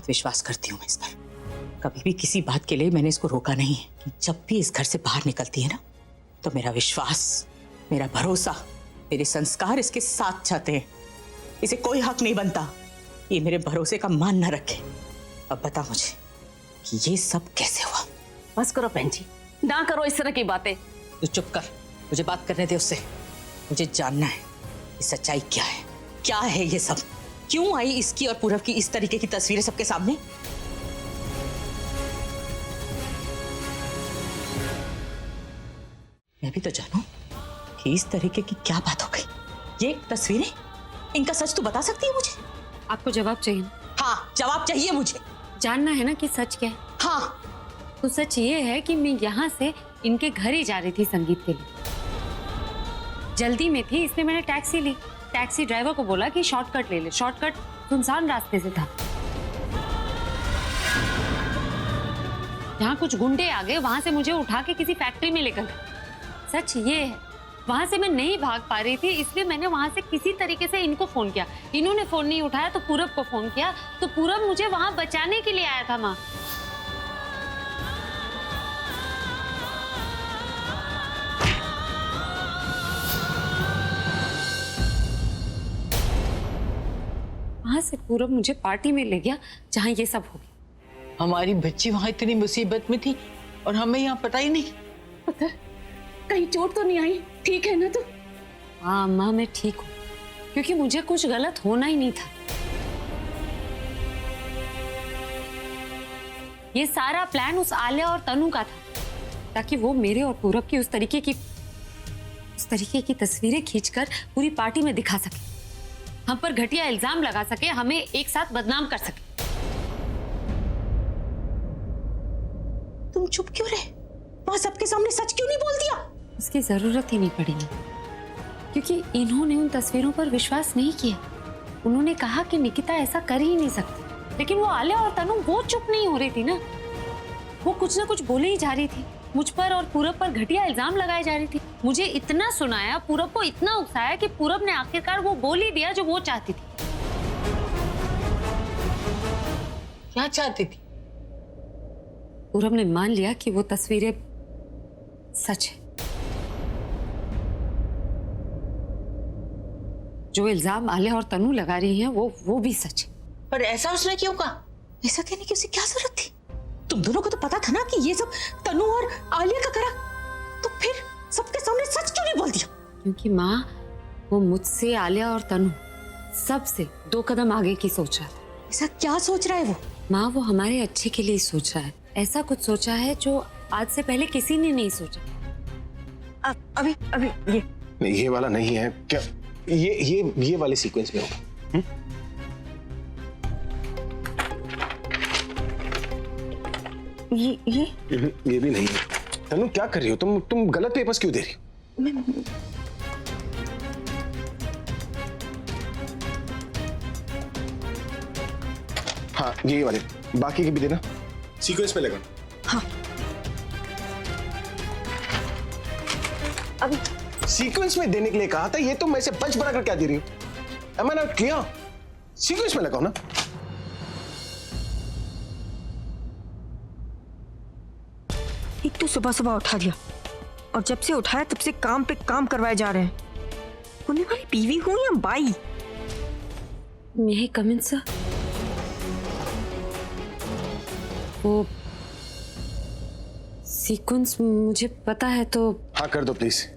बहुत विश्वास करती हूँ मैं इस पर। कभी भी किसी बात के लिए मैंने इसको रोका नहीं है कि जब भी इस घर से बाहर निकलती है ना, तो मेरा विश्वास, मेरा भरोसा, मेरे संस्कार इसके साथ जाते हैं। इसे कोई हक नहीं बनता ये मेरे भरोसे का मान न रखे। अब बता मुझे कि ये सब कैसे हुआ? बस करो बहन जी, ना करो इस तरह की बातें। तू चुप कर, मुझे बात करने दे उससे। मुझे जानना है कि सच्चाई क्या है, क्या है ये सब, क्यों आई इसकी और पूरब की इस तरीके की तस्वीरें सबके सामने? मैं भी तो जानूं कि इस तरीके की क्या बात हो गई। ये तस्वीरें, इनका सच तू बता सकती है मुझे? आपको जवाब चाहिए? हाँ, जवाब चाहिए मुझे। जानना है ना कि सच क्या है? हाँ। तो सच ये है कि मैं यहाँ से इनके घर ही जा रही थी संगीत के लिए। जल्दी में थी इसलिए मैंने टैक्सी ली। टैक्सी ड्राइवर को बोला कि शॉर्टकट ले ले। शॉर्टकट सुनसान रास्ते से था। यहाँ कुछ गुंडे आ गए, वहां से मुझे उठा के किसी फैक्ट्री में लेकर गए। सच ये है, वहां से मैं नहीं भाग पा रही थी, इसलिए मैंने वहां से किसी तरीके से इनको फोन किया। इन्होंने फोन नहीं उठाया तो पूरब को फोन किया, तो पूरब मुझे वहां बचाने के लिए आया था। माँ, वहां से पूरब मुझे पार्टी में ले गया जहां ये सब हो गया। हमारी बच्ची वहां इतनी मुसीबत में थी और हमें यहाँ पता ही नहीं। पता कहीं चोट तो नहीं आई? ठीक है ना तू? हाँ माँ, मैं ठीक हूँ, क्योंकि मुझे कुछ गलत होना ही नहीं था। ये सारा प्लान उस आलिया और तनु का था, ताकि वो मेरे और पूरब की उस तरीके की तस्वीरें खींचकर पूरी पार्टी में दिखा सके, हम पर घटिया इल्जाम लगा सके, हमें एक साथ बदनाम कर सके। तुम चुप क्यों रहे? वहां सबके सामने सच क्यों नहीं बोल दिया? उसकी जरूरत ही नहीं पड़ी ना, क्योंकि इन्होंने उन तस्वीरों पर विश्वास नहीं किया। उन्होंने कहा कि निकिता ऐसा कर ही नहीं सकती, लेकिन वो आलिया और तनु वो चुप नहीं हो रही थी ना। वो कुछ ना कुछ बोले ही जा रही थी, मुझ पर और पूरब पर घटिया इल्जाम लगाए जा रही थी। मुझे इतना सुनाया, पूरब को इतना उकसाया कि पूरब ने आखिरकार वो बोल ही दिया जो वो चाहती थी। क्या चाहती थी? पूरब ने मान लिया कि वो तस्वीरें सच है। जो इल्जाम आलिया और तनु लगा रही हैं वो भी सच है। पर ऐसा उसने क्यों कहा? ऐसा कहने की उसे क्या जरूरत थी? तुम दोनों को तो पता था ना कि ये सब तनु और आलिया का करा, तो फिर सबके सामने सच क्यों नहीं बोल दिया? क्योंकि माँ, वो मुझसे, आलिया और तनु सबसे 2 कदम आगे की सोच रहा था। ऐसा क्या सोच रहा है वो? माँ, वो हमारे अच्छे के लिए सोच रहा है। ऐसा कुछ सोचा है जो आज से पहले किसी ने नहीं सोचा। अभी ये नहीं, ये वाला नहीं है क्या? ये वाले सीक्वेंस में होगा। ये भी नहीं है। तनु क्या कर रही हो तुम गलत पेपर्स क्यों दे रही हो? हाँ, ये वाले बाकी के भी देना, सीक्वेंस में लगा। हाँ। अभी सीक्वेंस में देने के लिए कहा था, ये तुम मैं से पंच बना कर क्या दे रही हो? Am I not clear? Sequence में लगाओ ना। एक तो सुबह सुबह उठा दिया, और जब से उठाया तब से काम पे काम करवाए जा रहे हैं। होने वाली बीवी हूं या by? May I come in, sir? वो सीक्वेंस मुझे पता है तो। हाँ, कर दो प्लीज।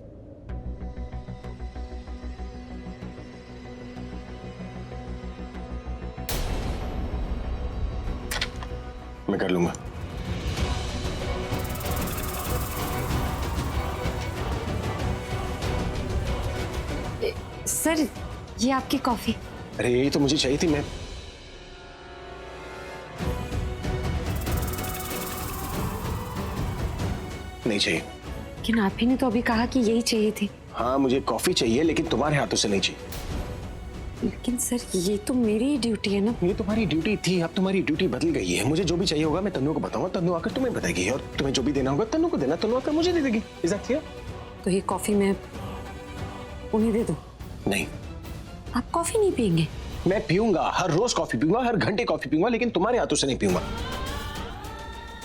मैं कर लूंगा। सर, ये आपकी कॉफी। अरे यही तो मुझे चाहिए थी। मैं नहीं चाहिए। लेकिन आप ही ने तो अभी कहा कि यही चाहिए थी। हाँ, मुझे कॉफी चाहिए, लेकिन तुम्हारे हाथों से नहीं चाहिए। लेकिन सर, ये तो मेरी ड्यूटी है ना। ये तुम्हारी ड्यूटी थी, अब तुम्हारी ड्यूटी बदल गई है। मुझे जो भी चाहिए होगा मैं तन्नू को बताऊंगा, तन्नू आकर तुम्हें बताएगी, और तुम्हें जो भी देना होगा तन्नू को देना, तन्नू आकर मुझे दे देगी। Is that clear? तो ये कॉफी मैं उन्हें दे दूं? नहीं। आप कॉफी नहीं पियेंगे? मैं पीऊंगा, हर रोज कॉफी पीऊंगा, हर घंटे कॉफी पीऊंगा, लेकिन तुम्हारे हाथों से नहीं पीऊंगा।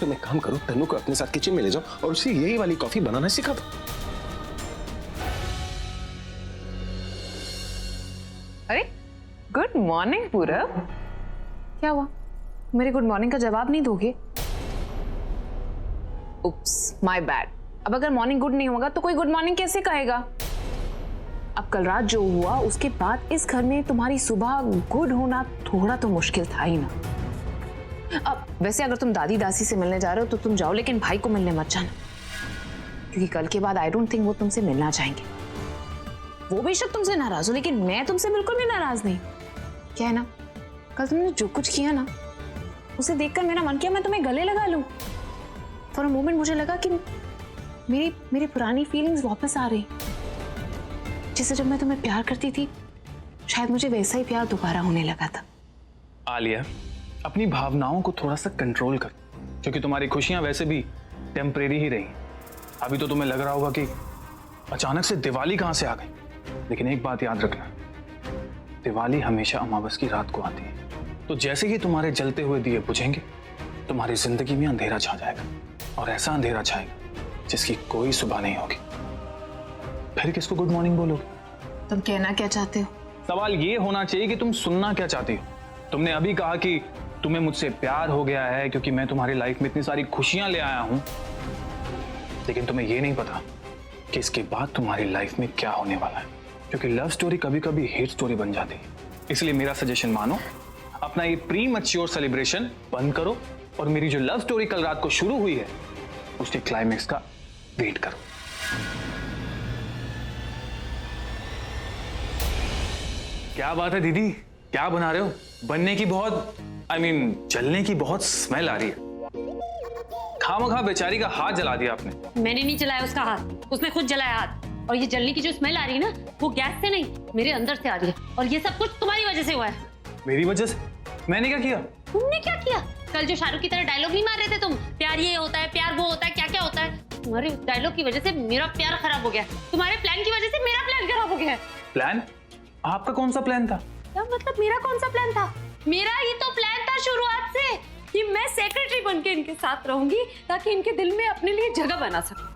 तुम एक काम करो, तन्नू को अपने साथ किचन में ले जाओ और उसे यही वाली कॉफी बनाना सिखा दो। अरे गुड मॉर्निंग पूरब। क्या हुआ, मेरे गुड मॉर्निंग का जवाब नहीं दोगे? उप्स, माय बैड। अब अगर मॉर्निंग गुड नहीं होगा तो कोई गुड मॉर्निंग कैसे कहेगा? अब कल रात जो हुआ उसके बाद इस घर में तुम्हारी सुबह गुड होना थोड़ा तो मुश्किल था ही ना। अब वैसे अगर तुम दादी दासी से मिलने जा रहे हो तो तुम जाओ, लेकिन भाई को मिलने मत जाना, क्योंकि कल के बाद आई डोंट थिंक वो तुमसे मिलना चाहेंगे। वो बेशक तुमसे नाराज हो, लेकिन मैं तुमसे बिल्कुल भी नाराज नहीं। क्या है ना, कल तुमने जो कुछ किया ना उसे देखकर मेरा मन किया मैं तुम्हें गले लगा लूं। फॉर अ मोमेंट मुझे लगा कि मेरी पुरानी फीलिंग्स वापस आ रही, जैसे जब मैं तुम्हें प्यार करती थी, शायद मुझे वैसा ही प्यार दोबारा होने लगा था। आलिया, अपनी भावनाओं को थोड़ा सा कंट्रोल कर, क्योंकि तुम्हारी खुशियां वैसे भी टेम्परेरी ही रही। अभी तो तुम्हें लग रहा होगा कि अचानक से दिवाली कहां से आ गई, लेकिन एक बात याद रखना, दिवाली हमेशा अमावस की रात को आती है। तो जैसे ही तुम्हारे जलते हुए दिए बुझेंगे, तुम्हारी जिंदगी में अंधेरा छा जाएगा, और ऐसा अंधेरा छाएगा जिसकी कोई सुबह नहीं होगी। फिर किसको गुड मॉर्निंग बोलोगे? तुम कहना क्या चाहते हो? सवाल ये होना चाहिए कि तुम सुनना क्या चाहती हो। तुमने अभी कहा कि तुम्हें मुझसे प्यार हो गया है क्योंकि मैं तुम्हारी लाइफ में इतनी सारी खुशियां ले आया हूं, लेकिन तुम्हें ये नहीं पता कि इसके बाद तुम्हारी लाइफ में क्या होने वाला है, क्योंकि लव स्टोरी कभी कभी हेट स्टोरी बन जाती है। इसलिए मेरा सजेशन मानो, अपना ये प्री मैच्योर सेलिब्रेशन बंद करो और मेरी जो लव स्टोरी कल रात को शुरू हुई है उसके क्लाइमेक्स का वेट करो। क्या बात है दीदी, क्या बना रहे हो? बनने की बहुत जलने की बहुत स्मेल आ रही है। खामखा बेचारी का हाथ जला दिया आपने। मैंने नहीं जलाया उसका हाथ, उसने खुद जलाया हाथ। और ये जलने की जो स्मेल आ रही है ना, वो गैस से नहीं, मेरे अंदर से आ रही है। और ये सब कुछ तुम्हारी वजह से हुआ है। मेरी वजह से? मैंने क्या किया? तुमने क्या किया? कल जो शाहरुख की तरह डायलॉग नहीं मार रहे थे तुम, प्यार ये होता है, प्यार वो होता है, क्या क्या होता है। तुम्हारे डायलॉग की वजह से मेरा प्यार खराब हो गया, तुम्हारे प्लान की वजह से मेरा प्लान खराब हो गया। प्लान? आपका कौन सा प्लान था? क्या मतलब मेरा कौन सा प्लान था? मेरा ही तो प्लान था शुरुआत से कि मैं सेक्रेटरी बनके इनके साथ रहूंगी, ताकि इनके दिल में अपने लिए जगह बना सकूं,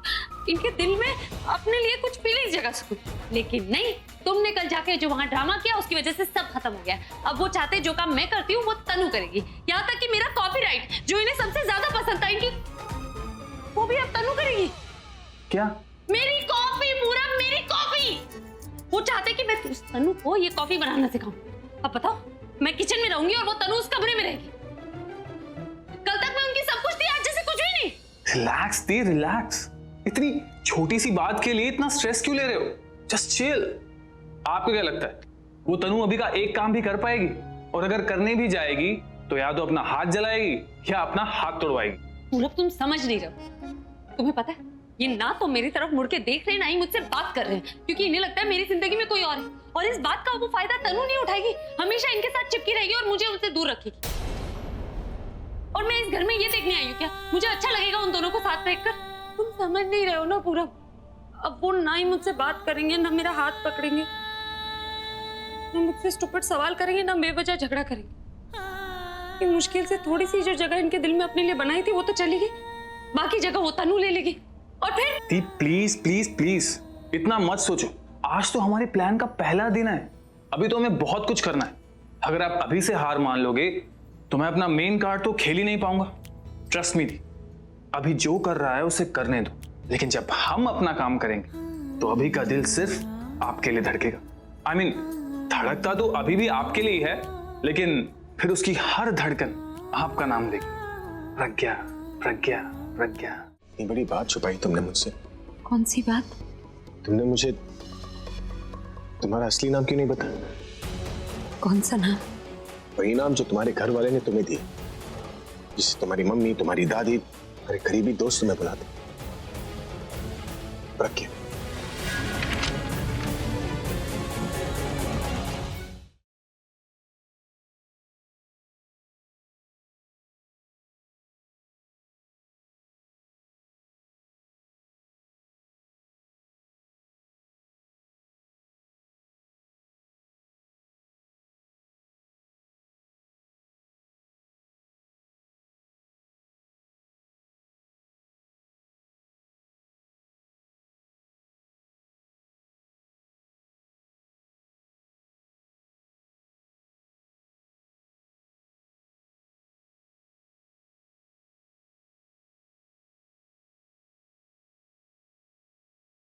इनके दिल में अपने लिए कुछ फीलिंग्स जगा सकूं। लेकिन नहीं, तुमने कल जाके जो वहां ड्रामा किया उसकी वजह से सब खत्म हो गया। अब वो चाहते जो काम मैं करती हूँ वो तनु करेगी, यहाँ तक कि मेरा कॉपीराइट जो इन्हें सबसे ज्यादा पसंद था इनकी, वो भी अब तनु करेगी। क्या? मेरी कॉफी, पूरा मेरी कॉफी। वो चाहते कि मैं तनु को ये कॉफी बनाना सिखाऊं। अब बताओ, मैं किचन में रहूंगी और वो तनु उस कमरे में रहेगी। कल तक मैं उनकी सब कुछ थी, आज जैसे कुछ भी नहीं। रिलैक्स दी, रिलैक्स। इतनी छोटी सी बात के लिए इतना स्ट्रेस क्यों ले रहे हो? Just chill. आपको क्या लगता है वो तनु अभी का एक काम भी कर पाएगी? और अगर करने भी जाएगी तो या तो अपना हाथ जलाएगी या अपना हाथ तोड़वाएगी। पूरब, तुम समझ नहीं रहे। तुम्हें पता है, ये ना तो मेरी तरफ मुड़ के देख रहे हैं, ना ही मुझसे बात कर रहे हैं, क्योंकि इन्हें लगता है मेरी जिंदगी में कोई और है। और इस बात का वो फायदा तनु नहीं उठाएगी, हमेशा इनके साथ चिपकी रहेगी और मुझे उनसे दूर रखेगी। और मैं इस घर में ये देखने आई हूँ क्या मुझे अच्छा लगेगा उन दोनों को साथ रहकर? तुम समझ नहीं रहे हो ना पूरब। अब वो ना ही मुझसे बात करेंगे, ना मेरा हाथ पकड़ेंगे, ना मुझसे स्टूपिड सवाल करेंगे, ना बेवजह झगड़ा करेंगे। मुश्किल से थोड़ी सी जो जगह इनके दिल में अपने लिए बनाई थी वो तो चली गई, बाकी जगह वो तनु ले लेगी। और फिर दी, प्लीज प्लीज प्लीज इतना मत सोचो। आज तो हमारे प्लान का पहला दिन है, अभी तो हमें बहुत कुछ करना है। अगर आप अभी से हार मान लोगे तो मैं अपना मेन कार्ड तो खेल ही नहीं पाऊंगा। ट्रस्ट मी दी, अभी जो कर रहा है उसे करने दो, लेकिन जब हम अपना काम करेंगे तो अभी का दिल सिर्फ आपके लिए धड़केगा। धड़कता तो अभी भी आपके लिए है, लेकिन फिर उसकी हर धड़कन आपका नाम देगी। प्रज्ञा, प्रज्ञा, प्रज्ञा। इतनी बड़ी बात छुपाई तुमने मुझसे। कौन सी बात? तुमने मुझे तुम्हारा असली नाम क्यों नहीं बताया? कौन सा नाम? वही नाम जो तुम्हारे घर वाले ने तुम्हें दिया, जिसे तुम्हारी मम्मी, तुम्हारी दादी, तुम्हारे करीबी दोस्त तुम्हें बुलाते। प्रज्ञा।